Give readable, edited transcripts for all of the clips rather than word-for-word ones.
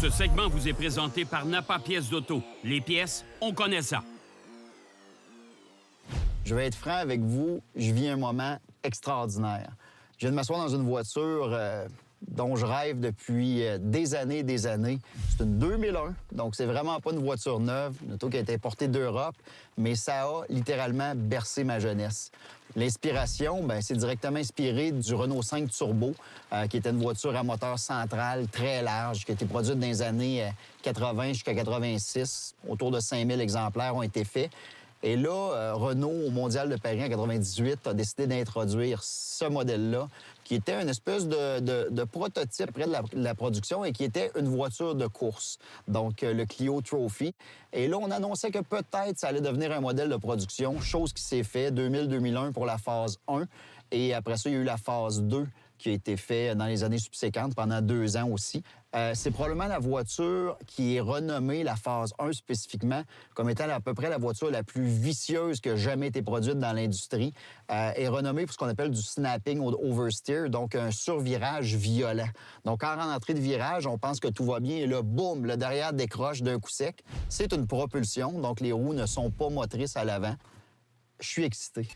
Ce segment vous est présenté par Napa Pièces d'Auto. Les pièces, on connaît ça. Je vais être franc avec vous, je vis un moment extraordinaire. Je viens de m'asseoir dans une voiture dont je rêve depuis des années et des années. C'est une 2001, donc c'est vraiment pas une voiture neuve, une auto qui a été importée d'Europe, mais ça a littéralement bercé ma jeunesse. L'inspiration, c'est directement inspiré du Renault 5 Turbo, qui était une voiture à moteur central très large, qui a été produite dans les années 80 jusqu'à 86. Autour de 5000 exemplaires ont été faits. Et là, Renault, au Mondial de Paris en 98, a décidé d'introduire ce modèle-là, qui était une espèce de prototype près de la production et qui était une voiture de course, donc le Clio Trophy. Et là, on annonçait que peut-être ça allait devenir un modèle de production, chose qui s'est fait 2000-2001 pour la phase 1. Et après ça, il y a eu la phase 2 qui a été faite dans les années subséquentes, pendant 2 ans aussi. C'est probablement la voiture qui est renommée, la phase 1 spécifiquement, comme étant à peu près la voiture la plus vicieuse qui a jamais été produite dans l'industrie. Est renommée pour ce qu'on appelle du snapping oversteer, donc un survirage violent. Donc, en rentrée de virage, on pense que tout va bien et là, boum, le derrière décroche d'un coup sec. C'est une propulsion, donc les roues ne sont pas motrices à l'avant. Je suis excité.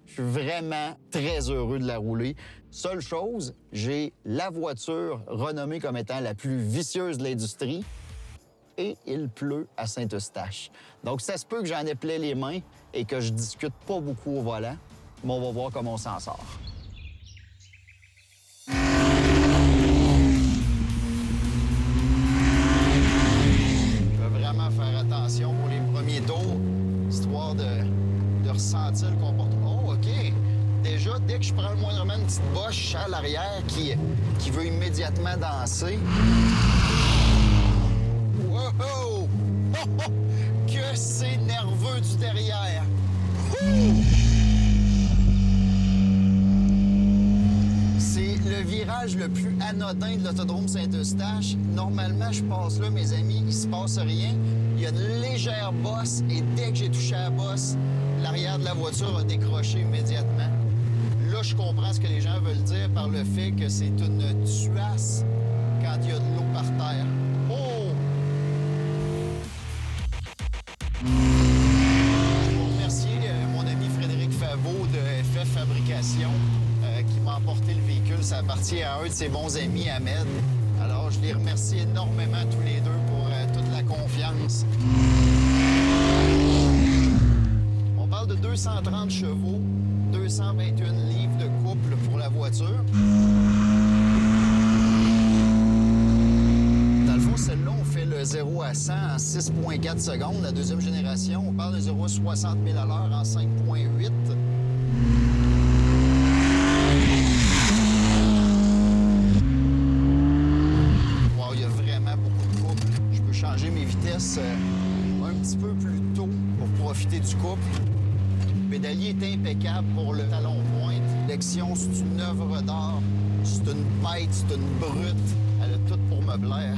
Je suis vraiment très heureux de la rouler. Seule chose, j'ai la voiture renommée comme étant la plus vicieuse de l'industrie et il pleut à Saint-Eustache. Donc, ça se peut que j'en ai plein les mains et que je discute pas beaucoup au volant, mais on va voir comment on s'en sort. Je vais vraiment faire attention pour les premiers tours, histoire de ressentir le comportement. Oh, OK. Déjà, dès que je prends moindrement une petite boche à l'arrière qui veut immédiatement danser. Wow! Oh, oh! Que c'est nerveux du derrière! C'est le virage le plus anodin de l'autodrome Saint-Eustache. Normalement, je passe là, mes amis, il se passe rien. Il y a une légère bosse et dès que j'ai touché à la bosse, l'arrière de la voiture a décroché immédiatement. Là, je comprends ce que les gens veulent dire par le fait que c'est une tuasse quand il y a de l'eau par terre. Oh! Je veux remercier mon ami Frédéric Favreau de FF Fabrication qui m'a apporté le véhicule. Ça appartient à un de ses bons amis, Ahmed. Alors, je les remercie énormément tous les deux pour toute la confiance. On parle de 230 chevaux, 221 livres de couple pour la voiture. Dans le fond, celle-là, on fait le 0 à 100 en 6,4 secondes. La deuxième génération, on parle de 0 à 60 000 à l'heure en 5,8. Wow, il y a vraiment beaucoup de couple. Je peux changer mes vitesses un petit peu plus tôt pour profiter du couple. Le pédalier est impeccable pour le talon pointe. L'élection, c'est une œuvre d'art. C'est une bête, c'est une brute. Elle a tout pour me plaire.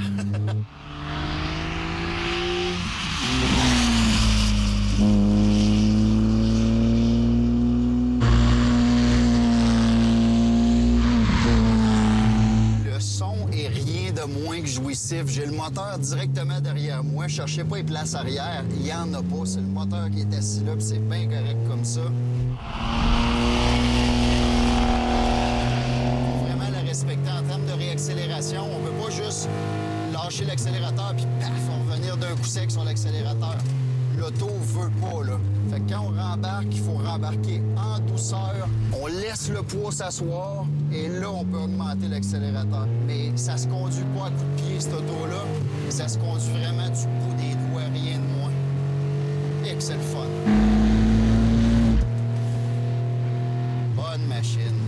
Le son est rien de moins que jouissif. J'ai le moteur directement derrière moi. Je cherchais pas les places arrière. Il y en a pas. C'est le moteur qui est assis là, puis c'est bien correct comme ça. Faut vraiment la respecter en termes de réaccélération. On peut pas juste lâcher l'accélérateur puis paf, on va revenir d'un coup sec sur l'accélérateur. L'auto veut pas, là. Fait que quand on rembarque, il faut rembarquer en douceur. On laisse le poids s'asseoir et là, on peut augmenter l'accélérateur. Mais ça se conduit pas à coup de pied, cette auto-là. Ça se conduit vraiment du bout des doigts, rien de moins. Et que c'est le fun. Bonne machine.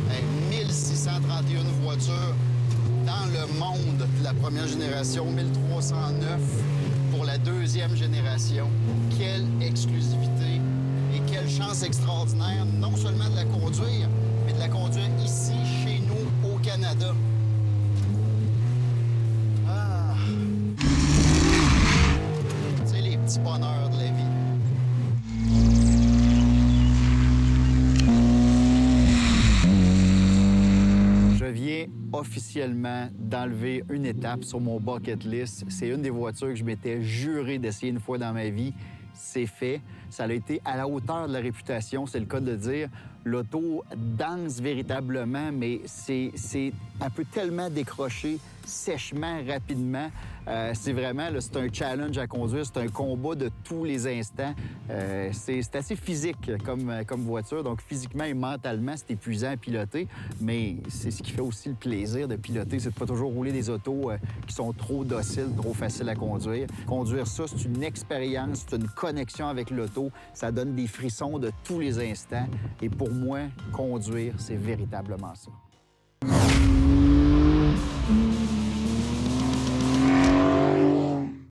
Hey, 1631 voitures dans le monde de la première génération, 1309 pour la deuxième génération. Quelle exclusivité et quelle chance extraordinaire, non seulement de la conduire, mais de la conduire ici, chez nous, au Canada. Ah! Tu sais, les petits bonheurs de la vie. officiellement d'enlever une étape sur mon bucket list. C'est une des voitures que je m'étais juré d'essayer une fois dans ma vie. C'est fait. Ça a été à la hauteur de la réputation, c'est le cas de le dire. L'auto danse véritablement, mais c'est un peu tellement décroché sèchement, rapidement. C'est vraiment, là, c'est un challenge à conduire, c'est un combat de tous les instants. C'est assez physique comme voiture, donc physiquement et mentalement, c'est épuisant à piloter, mais c'est ce qui fait aussi le plaisir de piloter, c'est de pas toujours rouler des autos qui sont trop dociles, trop faciles à conduire. Conduire ça, c'est une expérience, c'est une connexion avec l'auto, ça donne des frissons de tous les instants, et pour moi, conduire, c'est véritablement ça.